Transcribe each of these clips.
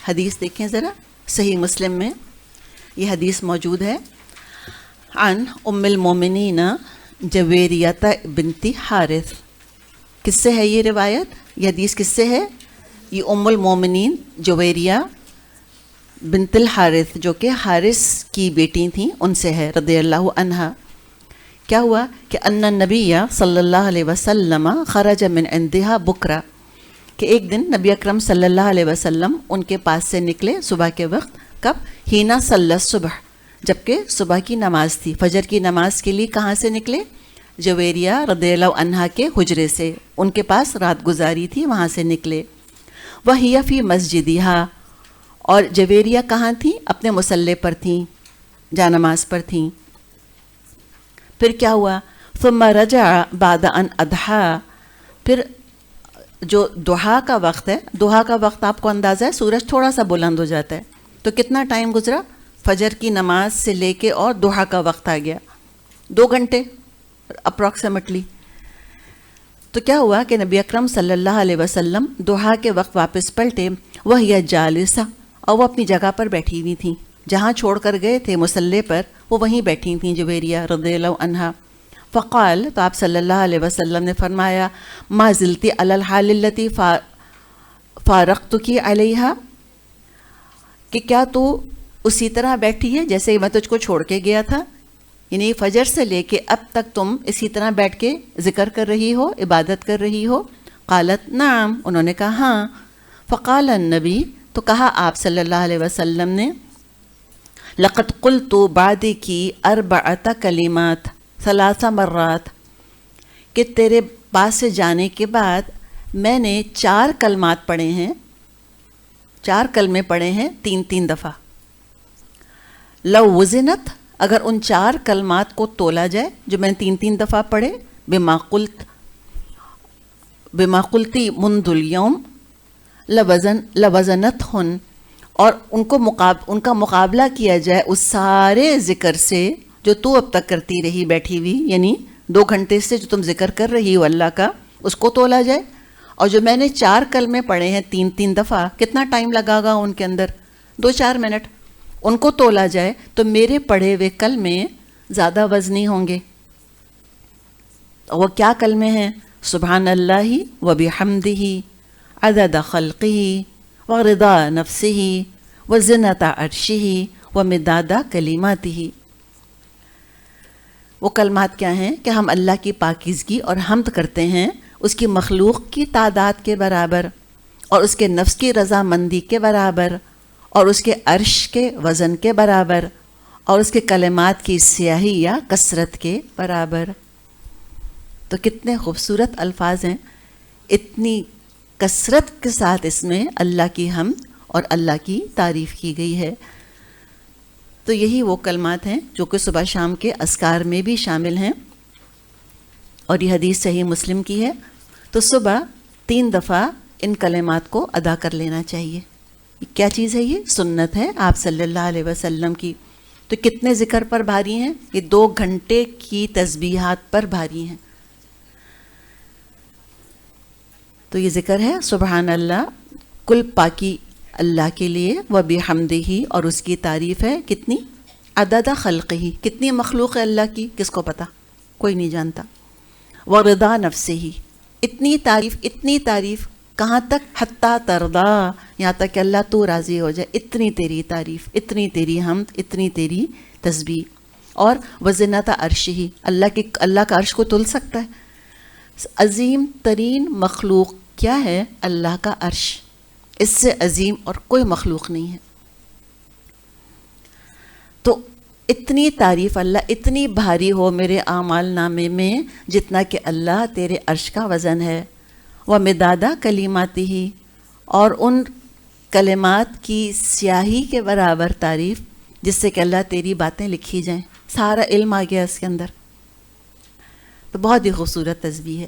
حدیث دیکھیں ذرا، صحیح مسلم میں یہ حدیث موجود ہے. عن ام المومنین جویریۃ بنت حارث. کس سے ہے یہ روایت؟ یہ حدیث کس سے ہے؟ یہ ام المومنین جویریہ بنت الحارث جو کہ حارث کی بیٹی تھیں ان سے ہے رضی اللہ عنہا. کیا ہوا کہ ان النبی صلی اللہ علیہ وسلم خرج من عندها بکرا، کہ ایک دن نبی اکرم صلی اللہ علیہ وسلم ان کے پاس سے نکلے صبح کے وقت. کب؟ حین صلی الصبح، جبکہ صبح کی نماز تھی، فجر کی نماز کے لیے. کہاں سے نکلے؟ جویریہ رضی اللہ عنہا کے حجرے سے، ان کے پاس رات گزاری تھی، وہاں سے نکلے. وَهِيَ فِي مَسْجِدِهَا، اور جویریہ کہاں تھیں؟ اپنے مصلی پر تھیں، جانماز پر تھیں. پھر کیا ہوا؟ ثم رجع بعد ان اضحى، پھر جو دہا کا وقت ہے، دہا کا وقت آپ کو اندازہ ہے سورج تھوڑا سا بلند ہو جاتا ہے، تو کتنا ٹائم گزرا؟ فجر کی نماز سے لے کے اور دہا کا وقت آ گیا، 2 گھنٹے اپروکسیمیٹلی. تو کیا ہوا کہ نبی اکرم صلی اللہ علیہ وسلم دہا کے وقت واپس پلٹے. وَهِيَ جَالِسَةٌ، اور وہ اپنی جگہ پر بیٹھی ہوئی تھیں، جہاں چھوڑ کر گئے تھے مصلی پر، وہ وہیں بیٹھی تھیں جویریہ رضی اللہ عنہا. فقال، تو آپ صلی اللہ علیہ وسلم نے فرمایا، ما زلتی علی الحال التی فارقتکی علیہا، کہ کیا تو اسی طرح بیٹھی ہے جیسے میں تجھ کو چھوڑ کے گیا تھا؟ یعنی فجر سے لے کے اب تک تم اسی طرح بیٹھ کے ذکر کر رہی ہو، عبادت کر رہی ہو؟ قالت نعم، انہوں نے کہا ہاں. فقال النبی، تو کہا آپ صلی اللہ علیہ وسلم نے، لقد قلت بعدک 4 کلمات 3 مرات، کہ تیرے پاس سے جانے کے بعد میں نے 4 کلمات پڑھے ہیں، 4 کلمے پڑھے ہیں 3 دفعہ. لو وزنت، اگر ان 4 کلمات کو تولا جائے جو میں نے 3 دفعہ پڑھے، بما قلتی منذ اليوم لوزنتہن، اور ان کا مقابلہ کیا جائے اس سارے ذکر سے جو تو اب تک کرتی رہی بیٹھی ہوئی، یعنی 2 گھنٹے سے جو تم ذکر کر رہی ہو اللہ کا، اس کو تولا جائے. اور جو میں نے 4 کلمے پڑھے ہیں 3 دفعہ، کتنا ٹائم لگا گا ان کے اندر؟ 2-4 منٹ. ان کو تولا جائے تو میرے پڑھے ہوئے کلمے زیادہ وزنی ہوں گے. وہ کیا کلمے ہیں؟ سبحان اللہ و بحمدہ عدد خلقہ و رضا نفسہ و زنۃ عرشہ و مداد کلماتہ. وہ کلمات کیا ہیں کہ ہم اللہ کی پاکیزگی اور حمد کرتے ہیں اس کی مخلوق کی تعداد کے برابر، اور اس کے نفس کی رضامندی کے برابر، اور اس کے عرش کے وزن کے برابر، اور اس کے کلمات کی سیاہی یا کثرت کے برابر. تو کتنے خوبصورت الفاظ ہیں، اتنی کثرت کے ساتھ اس میں اللہ کی حمد اور اللہ کی تعریف کی گئی ہے. تو یہی وہ کلمات ہیں جو کہ صبح شام کے اذکار میں بھی شامل ہیں، اور یہ حدیث صحیح مسلم کی ہے. تو صبح 3 دفعہ ان کلمات کو ادا کر لینا چاہیے. کیا چیز ہے یہ؟ سنت ہے آپ صلی اللہ علیہ وسلم کی. تو کتنے ذکر پر بھاری ہیں؟ یہ 2 گھنٹے کی تسبیحات پر بھاری ہیں. تو یہ ذکر ہے سبحان اللہ، کل پاکی اللہ کے لیے، و بحمدہ، اور اس کی تعریف ہے کتنی؟ عدد خلقہ، کتنی مخلوق ہے اللہ کی، کس کو پتہ؟ کوئی نہیں جانتا. و رضا نفسہ، اتنی تعریف کہاں تک؟ حتیٰ ترضا، یہاں تک کہ اللہ تو راضی ہو جائے. اتنی تیری تعریف، اتنی تیری حمد، اتنی تیری تسبیح. اور وزنۃ عرشہ، اللہ کا عرش کو تل سکتا ہے؟ عظیم ترین مخلوق کیا ہے؟ اللہ کا عرش. اس سے عظیم اور کوئی مخلوق نہیں ہے. تو اتنی تعریف اللہ، اتنی بھاری ہو میرے اعمال نامے میں جتنا کہ اللہ تیرے عرش کا وزن ہے. ومداد کلماتہ، اور ان کلمات کی سیاہی کے برابر تعریف جس سے کہ اللہ تیری باتیں لکھی جائیں. سارا علم آ گیا اس کے اندر. تو بہت ہی خوبصورت تسبیح ہے.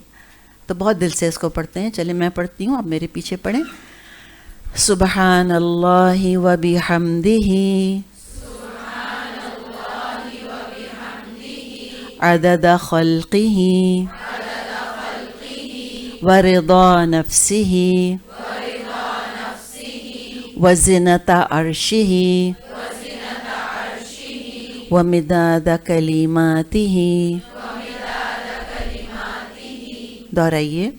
تو بہت دل سے اس کو پڑھتے ہیں. چلیں میں پڑھتی ہوں، آپ میرے پیچھے پڑھیں. سبحان اللہ و بحمدہ عدد خلقہ و رضا نفسہ وزنة عرشه ومداد کلماته. دہرائیے.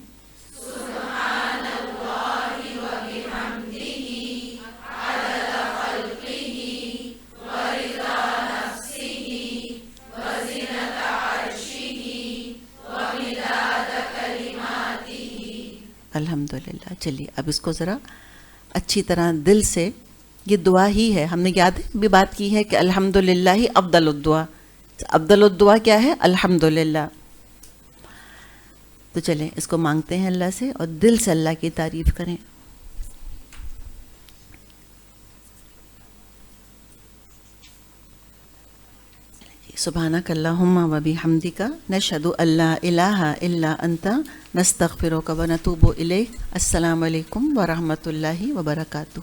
الحمدللہ. چلیے اب اس کو ذرا اچھی طرح دل سے، یہ دعا ہی ہے، ہم نے یاد بھی بات کی ہے کہ الحمدللہ ہی افضل الدعا. افضل الدعا کیا ہے؟ الحمدللہ. تو چلیں اس کو مانگتے ہیں اللہ سے اور دل سے اللہ کی تعریف کریں. سبحانک اللہم و بحمدک نشہد ان لا الہ الا انت نستغفرک و نتوب الیک. السلام علیکم ورحمۃ اللہ وبرکاتہ.